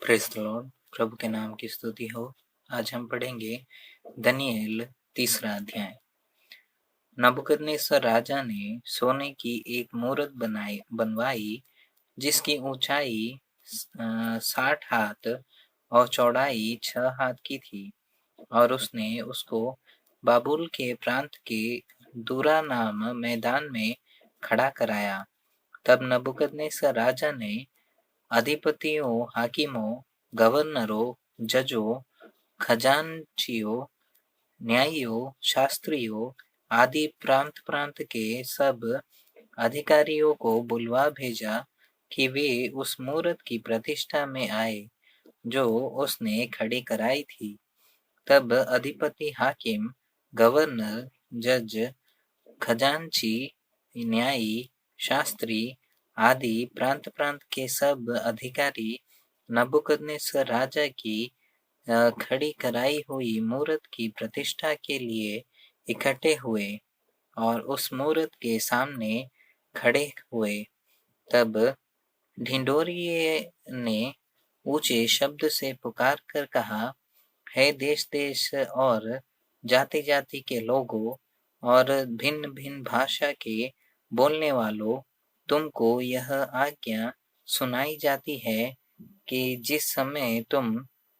Praise the Lord. प्रभु के नाम की स्तुति हो। आज हम पढ़ेंगे दानियेल 3रा अध्याय। नबूकदनेस्सर राजा ने सोने की एक मूरत बनवाई जिसकी ऊंचाई 60 हाथ और चौड़ाई 6 हाथ की थी, और उसने उसको बाबुल के प्रांत के दूरा नाम मैदान में खड़ा कराया। तब नबूकदनेस्सर राजा ने अधिपतियों, हाकिमों, गवर्नरों, जजों, खजांचियों, न्यायियों, शास्त्रियों आदि प्रांत प्रांत के सब अधिकारियों को बुलवा भेजा कि वे उस मूरत की प्रतिष्ठा में आए जो उसने खड़ी कराई थी। तब अधिपति, हाकिम, गवर्नर, जज, खजांची, न्यायी, शास्त्री आदि प्रांत प्रांत के सब अधिकारी नबूकदनेस्सर राजा की खड़ी कराई हुई मूरत की प्रतिष्ठा के लिए इकट्ठे हुए और उस मूरत के सामने खड़े हुए। तब ढिंढोरिये ने ऊंचे शब्द से पुकार कर कहा, हे देश देश और जाति जाति के लोगों और भिन्न भिन्न भाषा के बोलने वालों, तुमको यह आज्ञा सुनाई जाती है कि जिस समय तुम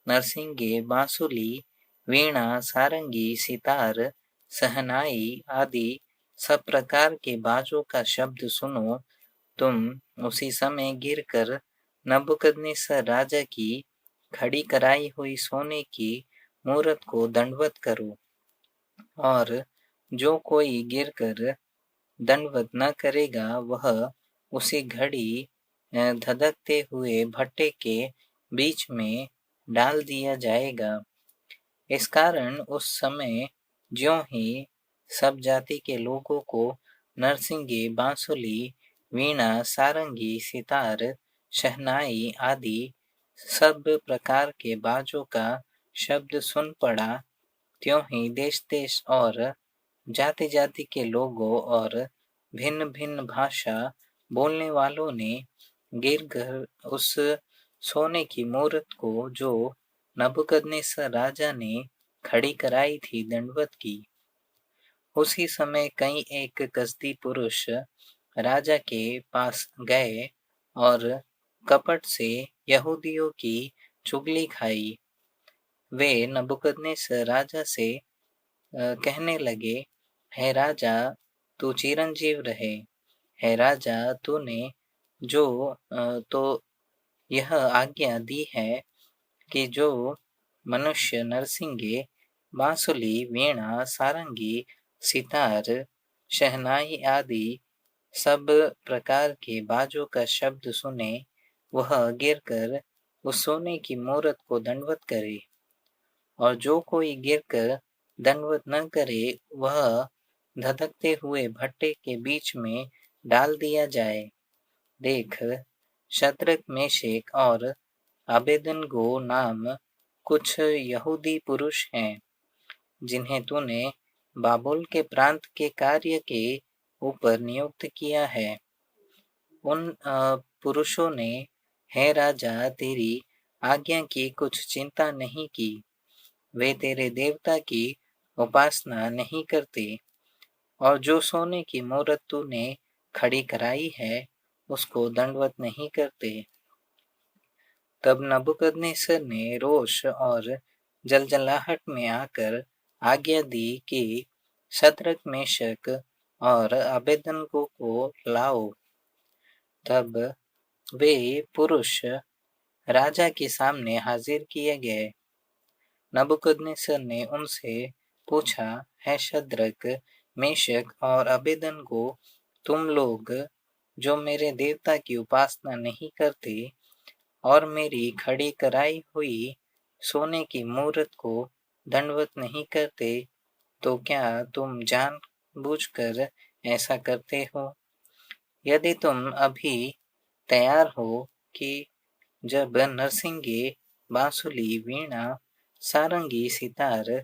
नरसिंगे, बांसुली, वीणा, सारंगी, सितार, शहनाई आदि सब प्रकार के बाजों का शब्द सुनो, तुम उसी समय गिरकर नबूकदनेस्सर राजा की खड़ी कराई हुई सोने की मूरत को दंडवत करो। और जो कोई गिरकर दंडवत न करेगा वह उसी घड़ी धधकते हुए भट्टे के बीच में डाल दिया जाएगा। इस कारण उस समय ज्यों ही सब जाति के लोगों को नरसिंगे, बांसुली, वीणा, सारंगी, सितार, शहनाई आदि सब प्रकार के बाजों का शब्द सुन पड़ा, त्यों ही देश देश और जाति जाति के लोगों और भिन्न भिन्न भाषा बोलने वालों ने गिरकर उस सोने की मूरत को जो नबूकदनेस्सर राजा ने खड़ी कराई थी दंडवत की। उसी समय कई एक कसदी पुरुष राजा के पास गए और कपट से यहूदियों की चुगली खाई। वे नबूकदनेस्सर राजा से कहने लगे, हे राजा, तू चिरंजीव रहे। हे राजा, तूने जो तो यह आज्ञा दी है कि जो मनुष्य नरसिंगे, बांसुली, वीणा, सारंगी, सितार, शहनाई आदि सब प्रकार के बाजों का शब्द सुने, वह गिरकर उस सोने की मूरत को दंडवत करे, और जो कोई गिरकर दंडवत न करे वह धधकते हुए भट्टे के बीच में डाल दिया जाए। देख, शद्रक, मेशक और अबेदनगो नाम कुछ यहूदी पुरुष हैं जिन्हें तूने बाबुल के प्रांत के कार्य के ऊपर नियुक्त किया है। उन पुरुषों ने, हे राजा, तेरी आज्ञा की कुछ चिंता नहीं की। वे तेरे देवता की उपासना नहीं करते, और जो सोने की मूरत तूने खड़ी कराई है उसको दंडवत नहीं करते। तब नबूकदनेस्सर ने रोष और जलजलाहट में आकर आज्ञा दी कि शद्रक, मेशक और अबेदनगो को लाओ। तब वे पुरुष राजा के सामने हाजिर किए गए। नबूकदनेस्सर ने उनसे पूछा, है शद्रक, मेशक और अबेदनगो, तुम लोग जो मेरे देवता की उपासना नहीं करते और मेरी खड़ी कराई हुई सोने की मूरत को दंडवत नहीं करते, तो क्या तुम जानबूझकर ऐसा करते हो? यदि तुम अभी तैयार हो कि जब नरसिंगे, बांसुली, वीणा, सारंगी, सितार,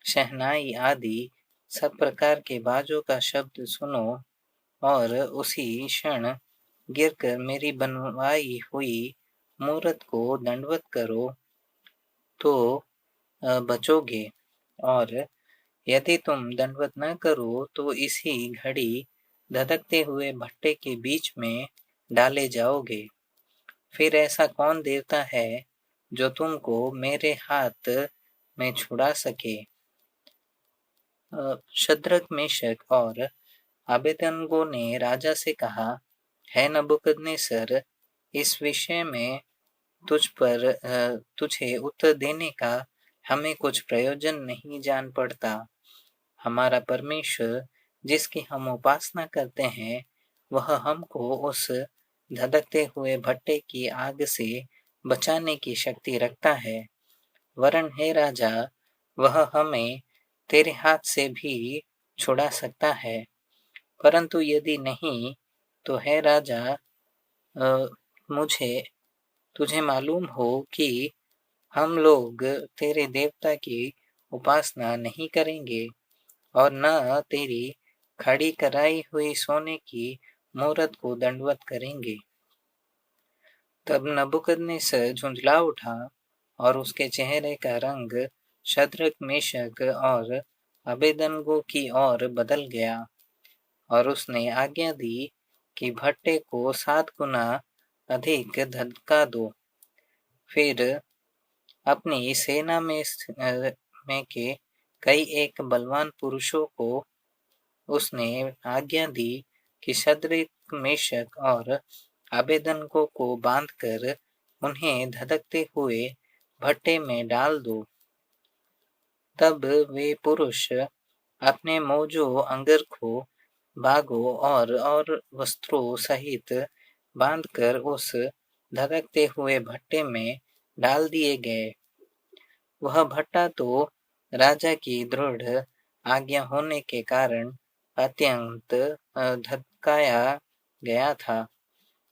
शहनाई आदि सब प्रकार के बाजों का शब्द सुनो और उसी क्षण गिरकर मेरी बनवाई हुई मूरत को दंडवत करो तो बचोगे, और यदि तुम दंडवत न करो तो इसी घड़ी धधकते हुए भट्टे के बीच में डाले जाओगे। फिर ऐसा कौन देवता है जो तुमको मेरे हाथ में छुड़ा सके? शद्रक, मेशक और अबेदनगो ने राजा से कहा, है नबूकदनेस्सर, इस विषय में तुझे उत्तर देने का हमें कुछ प्रयोजन नहीं जान पड़ता। हमारा परमेश्वर जिसकी हम उपासना करते हैं, वह हमको उस धधकते हुए भट्टे की आग से बचाने की शक्ति रखता है। वरन हे राजा, वह हमें तेरे हाथ से भी छुड़ा सकता है। परंतु यदि नहीं, तो हे राजा, मुझे तुझे मालूम हो कि हम लोग तेरे देवता की उपासना नहीं करेंगे और न तेरी खड़ी कराई हुई सोने की मूरत को दंडवत करेंगे। तब नबूकदनेस्सर झुंझला उठा और उसके चेहरे का रंग शद्रक, मेशक और अबेदनगो की ओर बदल गया, और उसने आज्ञा दी कि भट्टे को 7 गुना अधिक धधका दो। फिर अपनी सेना में के कई एक बलवान पुरुषों को उसने आज्ञा दी कि शद्रक, मेशक और अबेदनगो को बांधकर उन्हें धधकते हुए भट्टे में डाल दो। तब वे पुरुष अपने मोजों, अंगरखों, बागों और वस्त्रों सहित बांधकर उस धधकते हुए भट्टे में डाल दिए गए। वह भट्टा तो राजा की दृढ़ आज्ञा होने के कारण अत्यंत धधकाया गया था।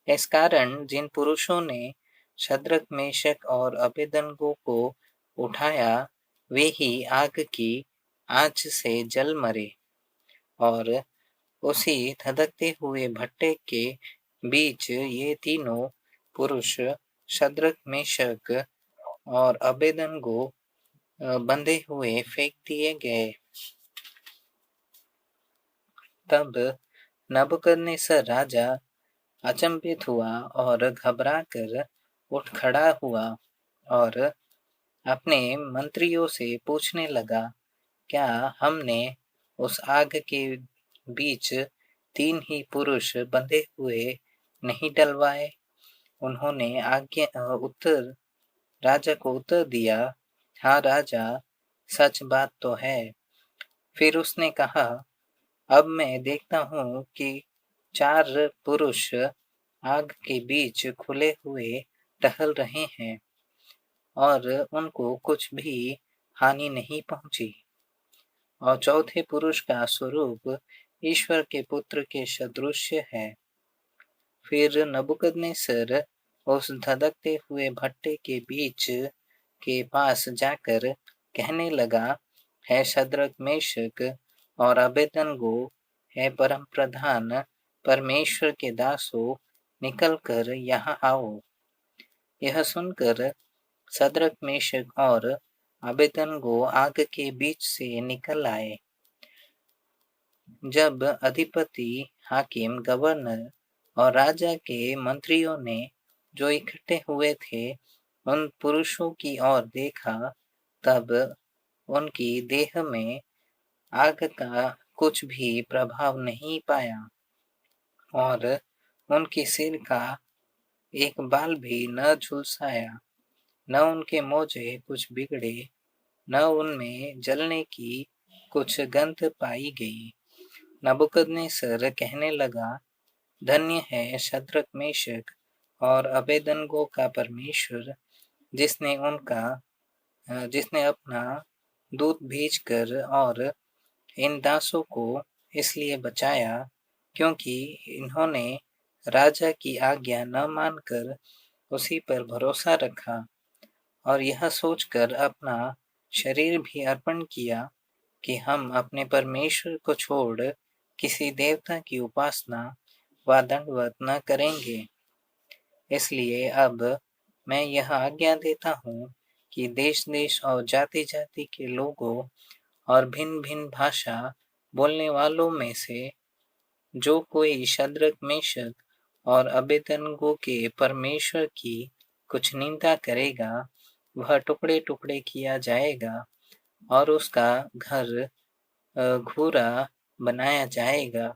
इस कारण जिन पुरुषों ने शद्रक, मेशक और अबेदनगो को उठाया, वे ही आग की आंच से जल मरे, और उसी धधकते हुए भट्टे के बीच ये तीनों पुरुष शद्रक, मेशक और अबेदनगो बंधे हुए फेंक दिए गए। तब नबूकदनेस्सर राजा अचंभित हुआ और घबरा कर उठ खड़ा हुआ और अपने मंत्रियों से पूछने लगा, क्या हमने उस आग के बीच 3 ही पुरुष बंधे हुए नहीं डलवाए? उन्होंने राजा को उत्तर दिया, हाँ राजा, सच बात तो है। फिर उसने कहा, अब मैं देखता हूँ कि 4 पुरुष आग के बीच खुले हुए टहल रहे हैं और उनको कुछ भी हानि नहीं पहुंची, और चौथे पुरुष का स्वरूप ईश्वर के पुत्र के सदृश्य है। फिर नबूकदनेस्सर उस धधकते हुए भट्टे के बीच के पास जाकर कहने लगा, है शद्रक, मेशक और अबेदनगो, है परम प्रधान परमेश्वर के दासों, निकल कर यहाँ आओ। यह सुनकर शद्रक, मेशक और अबेदनगो आग के बीच से निकल आए। जब अधिपति, हाकिम, गवर्नर और राजा के मंत्रियों ने जो इकट्ठे हुए थे उन पुरुषों की ओर देखा, तब उनकी देह में आग का कुछ भी प्रभाव नहीं पाया, और उनके सिर का एक बाल भी न झुलसाया, न उनके मोजे कुछ बिगड़े, न उनमें जलने की कुछ गंध पाई गई। नबूकदनेस्सर कहने लगा, धन्य है शद्रक, मेशक और अबेदनगो का परमेश्वर, जिसने अपना दूत भेजकर और इन दासों को इसलिए बचाया क्योंकि इन्होंने राजा की आज्ञा न मानकर उसी पर भरोसा रखा, और यह सोचकर अपना शरीर भी अर्पण किया कि हम अपने परमेश्वर को छोड़ किसी देवता की उपासना व दंडवत न करेंगे। इसलिए अब मैं यह आज्ञा देता हूँ कि देश-देश और जाति-जाति के लोगों और भिन्न-भिन्न भाषा बोलने वालों में से जो कोई शद्रक, मेशक और अबेदनगो के परमेश्वर की कुछ निंदा करेगा, वह टुकड़े-टुकड़े किया जाएगा और उसका घर घूरा बनाया जाएगा,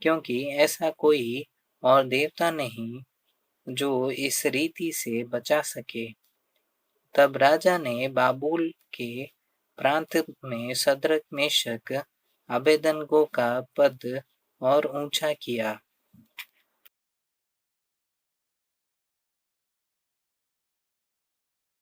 क्योंकि ऐसा कोई और देवता नहीं जो इस रीति से बचा सके। तब राजा ने बाबुल के प्रांत में शद्रक, मेशक, अबेदनगो का पद और ऊंचा किया